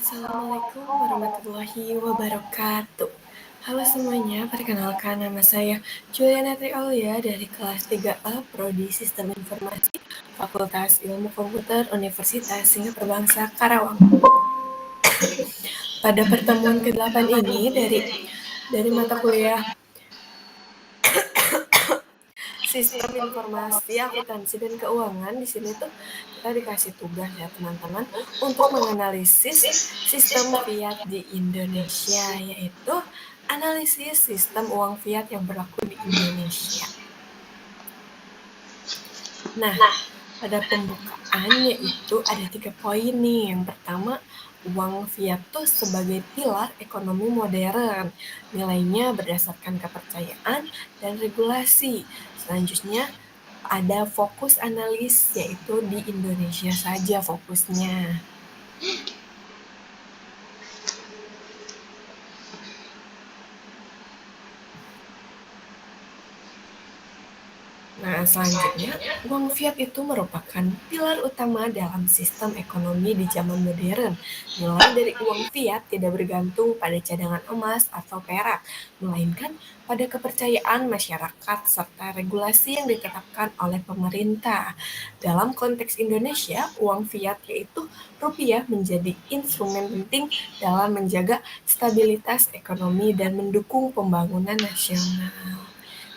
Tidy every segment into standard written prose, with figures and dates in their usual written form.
Assalamualaikum warahmatullahi wabarakatuh. Halo semuanya, perkenalkan nama saya Juliana Triaulia dari kelas 3A Prodi Sistem Informasi Fakultas Ilmu Komputer Universitas Singapura Bangsa Karawang. Pada pertemuan ke-8 ini dari mata kuliah Sistem Informasi, Akuntansi dan Keuangan, di sini tuh kita dikasih tugas ya teman-teman untuk menganalisis sistem fiat di Indonesia, yaitu analisis sistem uang fiat yang berlaku di Indonesia. Nah, pada pembukaannya itu ada 3 poin nih. Yang pertama, uang fiat tuh sebagai pilar ekonomi modern. Nilainya berdasarkan kepercayaan dan regulasi. Selanjutnya, ada fokus analis, yaitu di Indonesia saja fokusnya. Nah, selanjutnya, uang fiat itu merupakan pilar utama dalam sistem ekonomi di zaman modern. Nilai dari uang fiat tidak bergantung pada cadangan emas atau perak, melainkan pada kepercayaan masyarakat serta regulasi yang ditetapkan oleh pemerintah. Dalam konteks Indonesia, uang fiat yaitu rupiah menjadi instrumen penting dalam menjaga stabilitas ekonomi dan mendukung pembangunan nasional.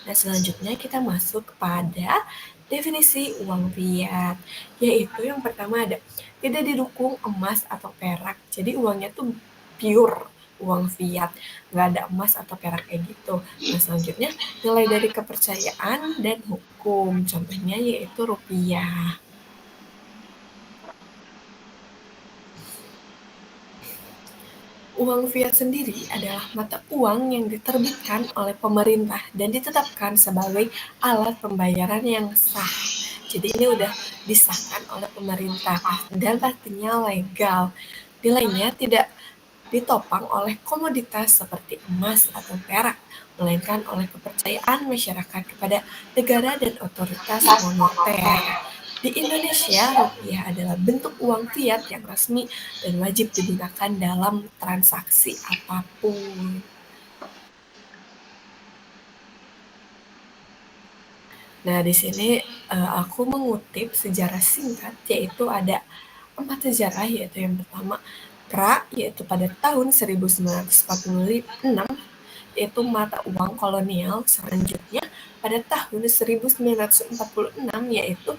Nah, selanjutnya kita masuk kepada definisi uang fiat, yaitu yang pertama ada tidak didukung emas atau perak. Jadi uangnya tuh pure uang fiat, nggak ada emas atau perak kayak gitu. Nah, selanjutnya nilai dari kepercayaan dan hukum, contohnya yaitu rupiah. Uang fiat sendiri adalah mata uang yang diterbitkan oleh pemerintah dan ditetapkan sebagai alat pembayaran yang sah. Jadi ini udah disahkan oleh pemerintah dan pastinya legal. Nilainya tidak ditopang oleh komoditas seperti emas atau perak, melainkan oleh kepercayaan masyarakat kepada negara dan otoritas moneter. Di Indonesia, rupiah adalah bentuk uang fiat yang resmi dan wajib digunakan dalam transaksi apapun. Nah, di sini aku mengutip sejarah singkat, yaitu ada 4 sejarah, yaitu yang pertama Pra, yaitu pada tahun 1946, yaitu mata uang kolonial. Selanjutnya pada tahun 1946, yaitu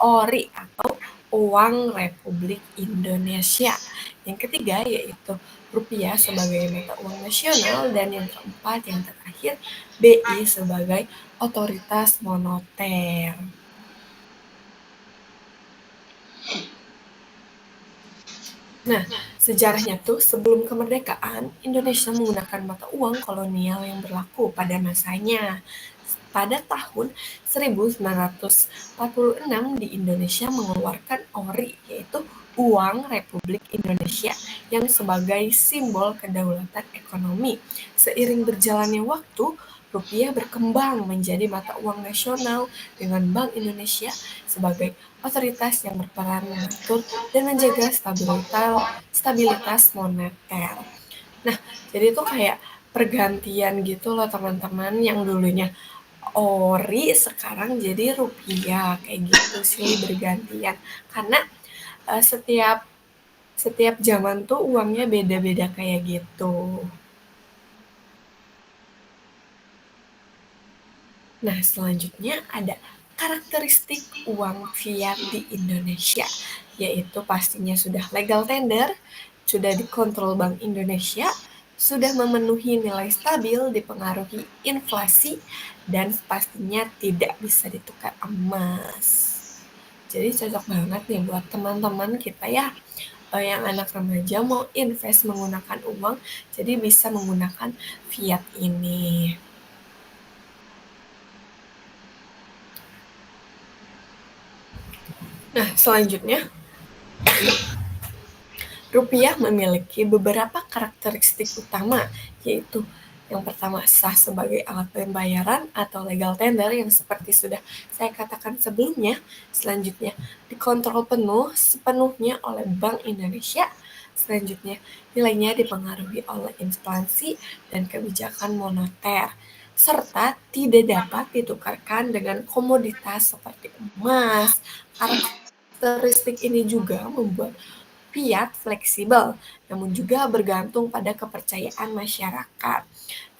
ORI atau Uang Republik Indonesia. Yang ketiga yaitu rupiah sebagai mata uang nasional, dan yang keempat yang terakhir BI sebagai otoritas moneter. Nah, sejarahnya tuh sebelum kemerdekaan, Indonesia menggunakan mata uang kolonial yang berlaku pada masanya. Pada tahun 1946 di Indonesia mengeluarkan ORI, yaitu Uang Republik Indonesia, yang sebagai simbol kedaulatan ekonomi. Seiring berjalannya waktu, rupiah berkembang menjadi mata uang nasional dengan Bank Indonesia sebagai otoritas yang berperan mengatur dan menjaga stabilitas moneter. Nah, jadi itu kayak pergantian gitu loh teman-teman, yang dulunya ori sekarang jadi rupiah kayak gitu sih, bergantian. Karena setiap setiap zaman tuh uangnya beda-beda kayak gitu. Nah, selanjutnya ada karakteristik uang fiat di Indonesia, yaitu pastinya sudah legal tender, sudah dikontrol Bank Indonesia, sudah memenuhi nilai stabil, dipengaruhi inflasi, dan pastinya tidak bisa ditukar emas. Jadi cocok banget nih buat teman-teman kita ya, yang anak remaja mau invest menggunakan uang, jadi bisa menggunakan fiat ini. Nah, selanjutnya, rupiah memiliki beberapa karakteristik utama, yaitu yang pertama sah sebagai alat pembayaran atau legal tender yang seperti sudah saya katakan sebelumnya. Selanjutnya dikontrol penuh sepenuhnya oleh Bank Indonesia. Selanjutnya, nilainya dipengaruhi oleh inflasi dan kebijakan moneter, serta tidak dapat ditukarkan dengan komoditas seperti emas. Karakteristik ini juga membuat fiat fleksibel, namun juga bergantung pada kepercayaan masyarakat.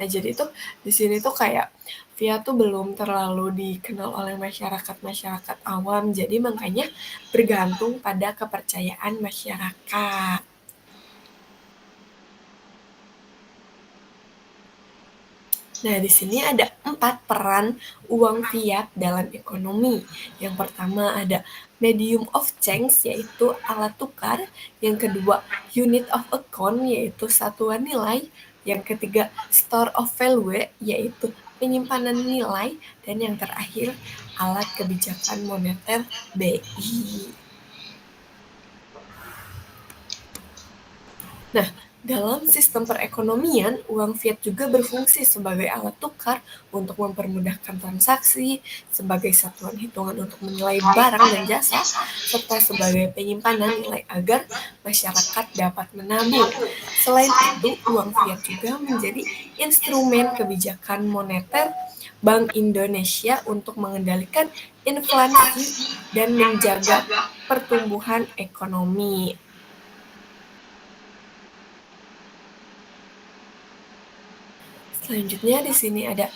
Nah, jadi tuh di sini tuh kayak fiat tuh belum terlalu dikenal oleh masyarakat awam, jadi makanya bergantung pada kepercayaan masyarakat. Nah, di sini ada 4 peran uang fiat dalam ekonomi. Yang pertama ada medium of change, yaitu alat tukar. Yang kedua, unit of account, yaitu satuan nilai. Yang ketiga, store of value, yaitu penyimpanan nilai. Dan yang terakhir, alat kebijakan moneter BI. Nah, dalam sistem perekonomian, uang fiat juga berfungsi sebagai alat tukar untuk mempermudahkan transaksi, sebagai satuan hitungan untuk menilai barang dan jasa, serta sebagai penyimpanan nilai agar masyarakat dapat menabung. Selain itu, uang fiat juga menjadi instrumen kebijakan moneter Bank Indonesia untuk mengendalikan inflasi dan menjaga pertumbuhan ekonomi. Selanjutnya di sini ada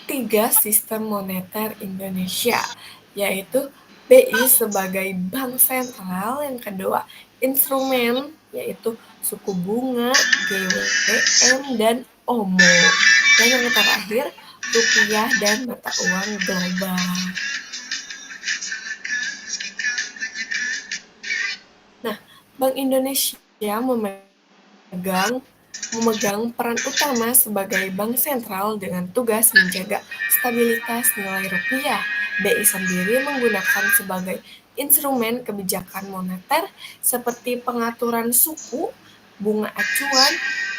3 sistem moneter Indonesia, yaitu BI sebagai bank sentral, yang kedua instrumen, yaitu suku bunga, GWM, dan OMO, dan yang terakhir rupiah dan mata uang global. Nah, Bank Indonesia memegang peran utama sebagai bank sentral dengan tugas menjaga stabilitas nilai rupiah. BI sendiri menggunakan sebagai instrumen kebijakan moneter seperti pengaturan suku, bunga acuan,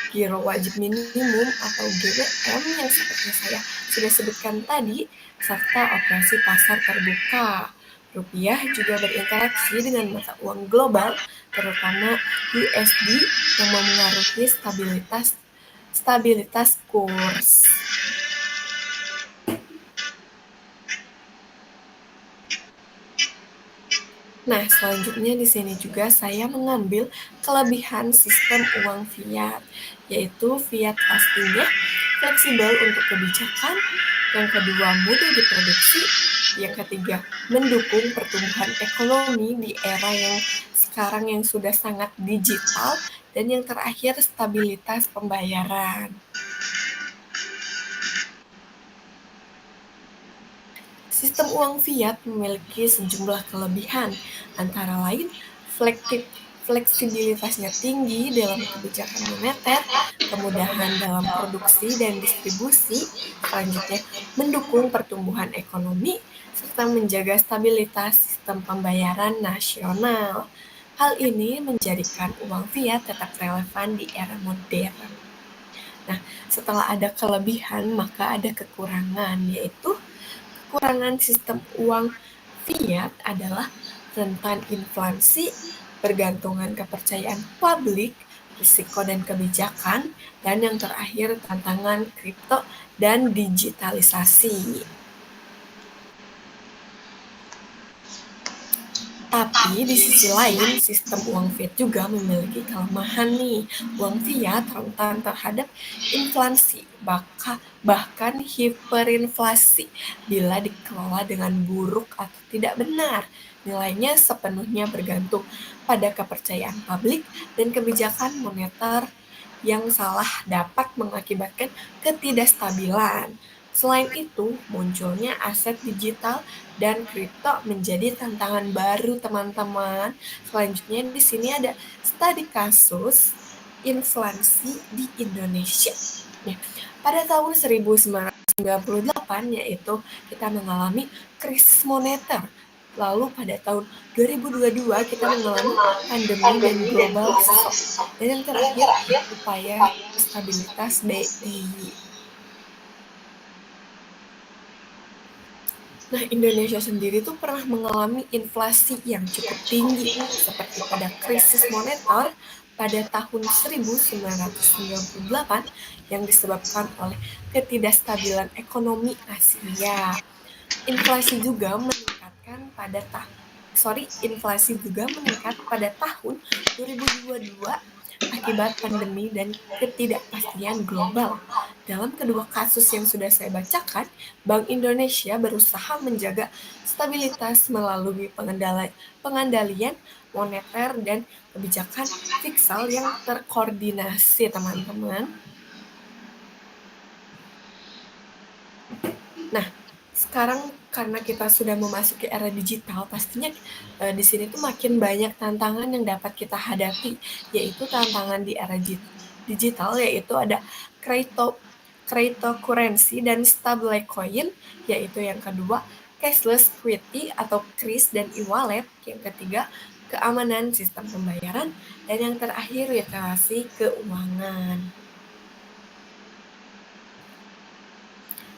giro wajib minimum atau GWM yang seperti saya sudah sebutkan tadi, serta operasi pasar terbuka. Rupiah juga berinteraksi dengan mata uang global, terutama USD, yang memengaruhi stabilitas kurs. Nah, selanjutnya di sini juga saya mengambil kelebihan sistem uang fiat, yaitu fiat pastinya fleksibel untuk kebijakan, yang kedua mudah diproduksi, yang ketiga mendukung pertumbuhan ekonomi di era yang sekarang yang sudah sangat digital, dan yang terakhir stabilitas pembayaran. Sistem uang fiat memiliki sejumlah kelebihan, antara lain fleksibilitasnya tinggi dalam kebijakan moneter, kemudahan dalam produksi dan distribusi, selanjutnya mendukung pertumbuhan ekonomi, serta menjaga stabilitas sistem pembayaran nasional. Hal ini menjadikan uang fiat tetap relevan di era modern. Nah, setelah ada kelebihan, maka ada kekurangan, yaitu kekurangan sistem uang fiat adalah rentan inflasi, bergantungan kepercayaan publik, risiko dan kebijakan, dan yang terakhir tantangan kripto dan digitalisasi. Tapi di sisi lain, sistem uang fiat juga memiliki kelemahan nih. Uang fiat rentan terhadap inflasi, bahkan hiperinflasi bila dikelola dengan buruk atau tidak benar. Nilainya sepenuhnya bergantung pada kepercayaan publik dan kebijakan moneter yang salah dapat mengakibatkan ketidakstabilan. Selain itu, munculnya aset digital dan kripto menjadi tantangan baru, teman-teman. Selanjutnya di sini ada studi kasus inflasi di Indonesia. Nah, pada tahun 1998, yaitu kita mengalami krisis moneter. Lalu pada tahun 2022 kita mengalami pandemi dan global shock. Dan yang terakhir, upaya stabilitas BI. Nah, Indonesia sendiri tuh pernah mengalami inflasi yang cukup tinggi, seperti pada krisis moneter pada tahun 1998 yang disebabkan oleh ketidakstabilan ekonomi Asia. Inflasi juga meningkatkan pada inflasi juga meningkat pada tahun 2022 akibat pandemi dan ketidakpastian global. Dalam kedua kasus yang sudah saya bacakan, Bank Indonesia berusaha menjaga stabilitas melalui pengandalian moneter dan kebijakan fiskal yang terkoordinasi, teman-teman. Nah, sekarang karena kita sudah memasuki era digital, pastinya di sini tuh makin banyak tantangan yang dapat kita hadapi, yaitu tantangan di era digital, yaitu ada cryptocurrency dan stablecoin, yaitu yang kedua cashless security atau KRIS dan e-wallet, yang ketiga keamanan sistem pembayaran, dan yang terakhir literasi keuangan.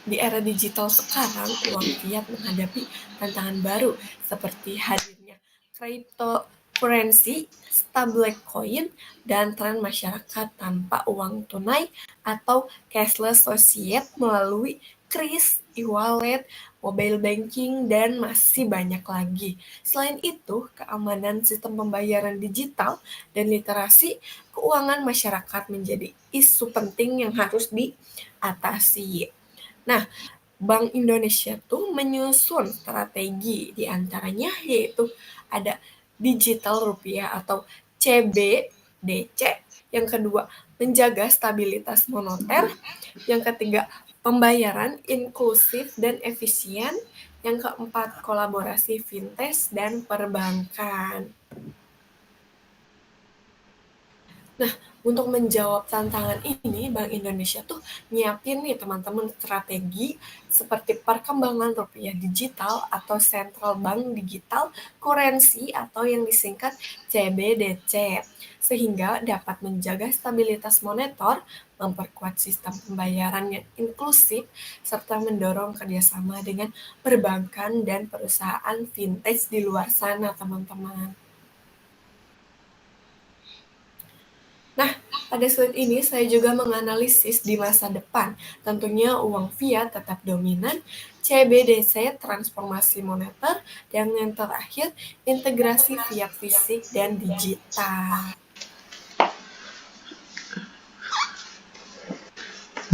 Di era digital sekarang, uang fiat menghadapi tantangan baru seperti hadirnya cryptocurrency, stablecoin, dan tren masyarakat tanpa uang tunai atau cashless society melalui KRIS, e-wallet, mobile banking, dan masih banyak lagi. Selain itu, keamanan sistem pembayaran digital dan literasi keuangan masyarakat menjadi isu penting yang harus diatasi. Nah, Bank Indonesia tuh menyusun strategi diantaranya yaitu ada digital rupiah atau CBDC, yang kedua menjaga stabilitas moneter, yang ketiga pembayaran inklusif dan efisien, yang keempat kolaborasi fintech dan perbankan. Nah, untuk menjawab tantangan ini, Bank Indonesia tuh nyiapin nih teman-teman strategi seperti perkembangan rupiah digital atau central bank digital currency atau yang disingkat CBDC, sehingga dapat menjaga stabilitas moneter, memperkuat sistem pembayaran yang inklusif, serta mendorong kerjasama dengan perbankan dan perusahaan fintech di luar sana, teman-teman. Nah, pada slide ini saya juga menganalisis di masa depan. Tentunya uang fiat tetap dominan, CBDC transformasi moneter, dan yang terakhir integrasi fiat fisik dan digital.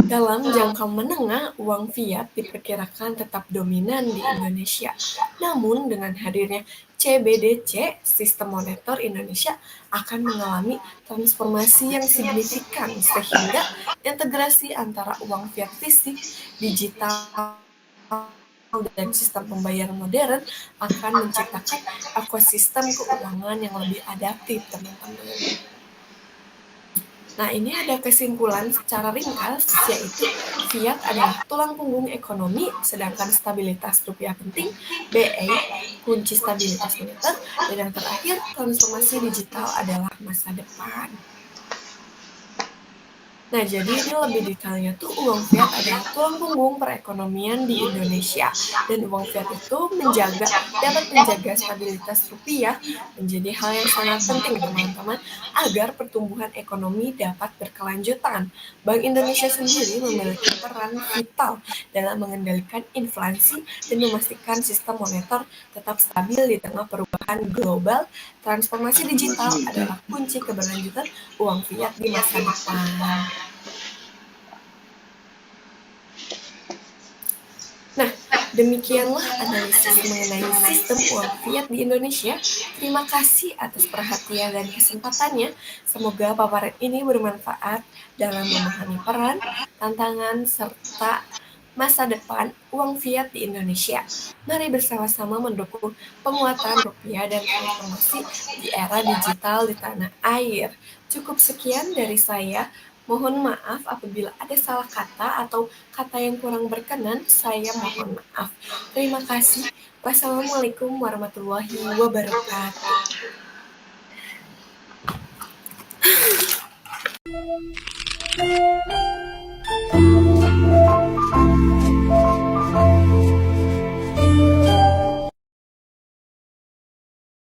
Dalam jangka menengah, uang fiat diperkirakan tetap dominan di Indonesia. Namun, dengan hadirnya CBDC, sistem moneter Indonesia akan mengalami transformasi yang signifikan sehingga integrasi antara uang fiat fisik, digital, dan sistem pembayaran modern akan menciptakan ekosistem keuangan yang lebih adaptif, teman-teman. Nah, ini ada kesimpulan secara ringkas, yaitu fiat adalah tulang punggung ekonomi, sedangkan stabilitas rupiah penting, BI, kunci stabilitas moneter, dan yang terakhir, transformasi digital adalah masa depan. Nah, jadi ini lebih detailnya tuh uang fiat adalah tulang punggung perekonomian di Indonesia. Dan uang fiat itu dapat menjaga stabilitas rupiah menjadi hal yang sangat penting, teman-teman, agar pertumbuhan ekonomi dapat berkelanjutan. Bank Indonesia sendiri memiliki peran vital dalam mengendalikan inflasi dan memastikan sistem moneter tetap stabil di tengah perubahan global. Transformasi digital adalah kunci keberlanjutan uang fiat di masa depan. Nah, demikianlah analisis mengenai sistem uang fiat di Indonesia. Terima kasih atas perhatian dan kesempatannya. Semoga paparan ini bermanfaat dalam memahami peran, tantangan, serta masa depan uang fiat di Indonesia. Mari bersama-sama mendukung penguatan rupiah dan transformasi di era digital di tanah air. Cukup sekian dari saya. Mohon maaf apabila ada salah kata atau kata yang kurang berkenan, saya mohon maaf. Terima kasih. Wassalamualaikum warahmatullahi wabarakatuh.